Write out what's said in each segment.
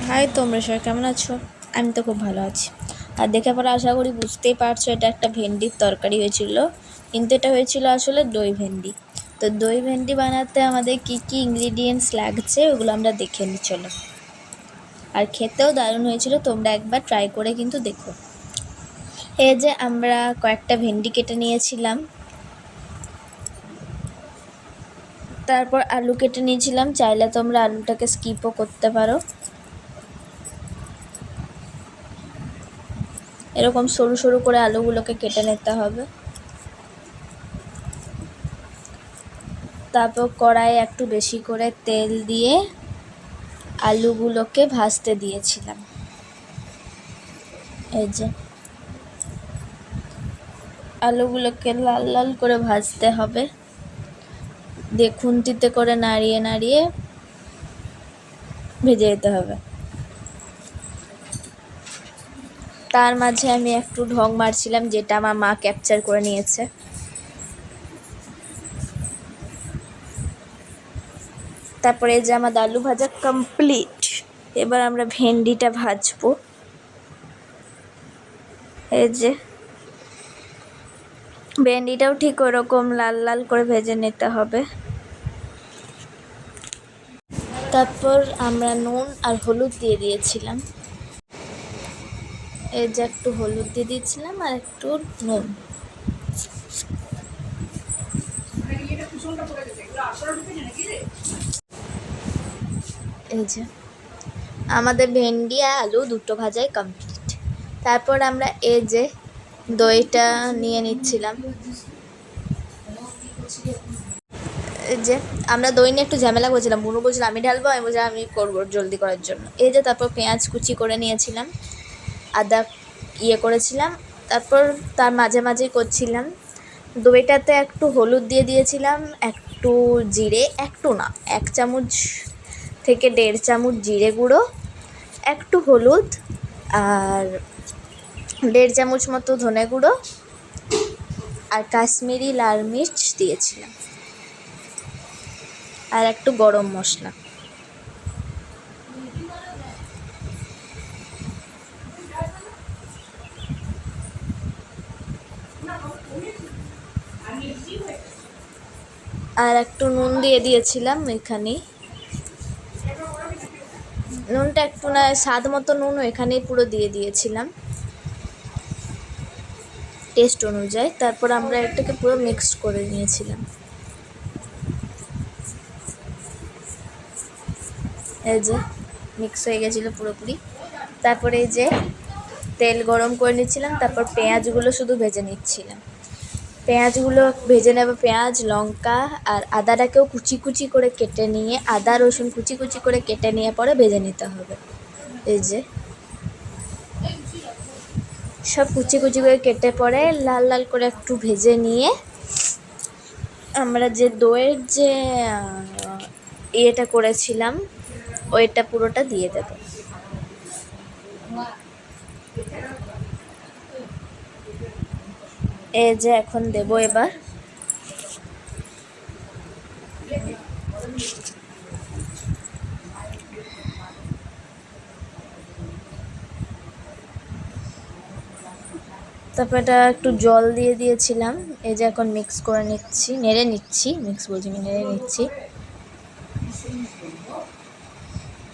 High, তোমরা সবাই কেমন আছো? আমি তো খুব ভালো আছি। আর দেখে পরে আশা করি বুঝতেই পারছো এটা একটা ভেন্ডির তরকারি হয়েছিল, কিন্তু এটা হয়েছিল আসলে দই ভেন্ডি। তো দই ভেন্ডি বানাতে আমাদের কি কি ইনগ্রিডিয়েন্টস লাগছে ওগুলো আমরা দেখে নিই, চলো। আর খেতেও দারুণ হয়েছিল, তোমরা একবার ট্রাই করে কিন্তু দেখো। এই যে আমরা কয়েকটা ভেন্ডি কেটে নিয়েছিলাম, তারপর আলু কেটে নিয়েছিলাম। চাইলে তোমরা আলুটাকে স্কিপও করতে পারো। এরকম সরু সরু করে আলুগুলোকে কেটে নিতে হবে। তারপর কড়াইয়ে একটু বেশি করে তেল দিয়ে আলুগুলোকে ভাজতে দিয়েছিলাম। এই যে আলুগুলোকে লাল লাল করে ভাজতে হবে, দিয়ে খুন্তিতে করে নাড়িয়ে নাড়িয়ে ভেজে যেতে হবে। তার মাঝে আমি একটু ঢং মারছিলাম, যেটা আমার মা ক্যাপচার করে নিয়েছে। তারপরে যে আমার আলু ভাজা কমপ্লিট। এবার আমরা ভেন্ডিটা ভাজবো। এই যে ভেন্ডিটাও ঠিক ওরকম লাল লাল করে ভেজে নিতে হবে। তারপর আমরা নুন আর হলুদ দিয়ে দিয়েছিলাম। এই যে একটু হলুদ দিয়ে দিয়েছিলাম আর একটু নুন। এই যে আমাদের ভেন্ডি আর আলু দুটো ভাজাই কমপ্লিট। তারপর আমরা এই যে দইটা নিয়ে নিচ্ছিলাম। এই যে আমরা দই নিয়ে একটু ঝামেলা করছিলাম, বুনু বলছিল আমি ঢালবো, আমি বলছিলাম আমি করবো জলদি করার জন্য। এই যে তারপর পেঁয়াজ কুচি করে নিয়েছিলাম, আদা করেছিলাম, তারপর তার মাঝে মাঝেই করছিলাম। দইটাতে একটু হলুদ দিয়ে দিয়েছিলাম, একটু জিরে, একটু না 1 চামচ থেকে 1.5 চামচ জিরে গুঁড়ো, একটু হলুদ, আর 1.5 চামচ মতো ধনে গুঁড়ো, আর কাশ্মীরি লাল মির্চ দিয়েছিলাম, আর একটু গরম মশলা। আর একটু নুন দিয়ে দিয়েছিলাম এখানেই। নুনটা একটু না স্বাদ মতো নুন এখানেই পুরো দিয়ে দিয়েছিলাম টেস্ট অনুযায়ী। তারপর আমরা এটাকে পুরো মিক্সড করে নিয়েছিলাম। এই যে মিক্স হয়ে গেছিলো পুরোপুরি। তারপরে এই যে তেল গরম করে নিচ্ছিলাম, তারপর পেঁয়াজগুলো শুধু ভেজে নিচ্ছিলাম। পেঁয়াজগুলো ভেজে নেব, পেঁয়াজ, লঙ্কা আর আদাটাকেও কুচি কুচি করে কেটে নিয়ে, আদা রসুন কুচি কুচি করে কেটে নিয়ে পরে ভেজে নিতে হবে। এই যে সব কুচি কুচি করে কেটে পরে লাল লাল করে একটু ভেজে নিয়ে আমরা যে দইয়ের যে ইয়েটা করেছিলাম ওইটা পুরোটা দিয়ে দেব। এই যে এখন দেব এবার। তারপর এটা একটু জল দিয়ে দিয়েছিলাম। এই যে এখন মিক্স করে নিচ্ছি, নেড়ে নিচ্ছি, নেড়ে নিচ্ছি।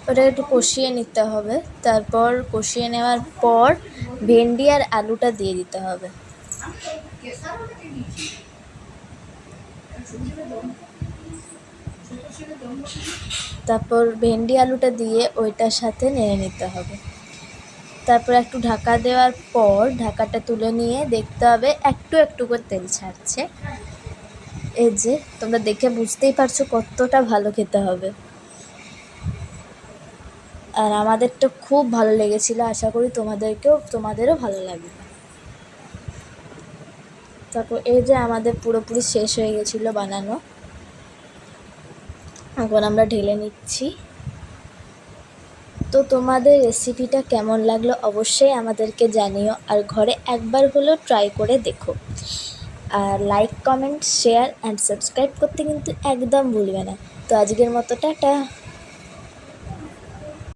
ওটা একটু কষিয়ে নিতে হবে। তারপর কষিয়ে নেওয়ার পর ভেন্ডি আর আলুটা দিয়ে দিতে হবে। তারপর ভেন্ডি আলুটা দিয়ে ওইটার সাথে নেড়ে নিতে হবে। তারপর একটু ঢাকা দেওয়ার পর ঢাকাটা তুলে নিয়ে দেখতে হবে একটু একটু করে তেল ছাড়ছে। এই যে তোমরা দেখে বুঝতেই পারছো কতটা ভালো খেতে হবে। আর আমাদের তো খুব ভালো লেগেছিলো, আশা করি তোমাদেরও ভালো লাগবে। তারপর এই যে আমাদের পুরোপুরি শেষ হয়ে গেছিলো বানানো। এখন আমরা ঢেলে নিচ্ছি। তো তোমাদের রেসিপিটা কেমন লাগলো অবশ্যই আমাদেরকে জানিও, আর ঘরে একবার হলেও ট্রাই করে দেখো। আর like, comment, share and subscribe করতে কিন্তু একদম ভুলবে না। তো আজকের মতো টাটা।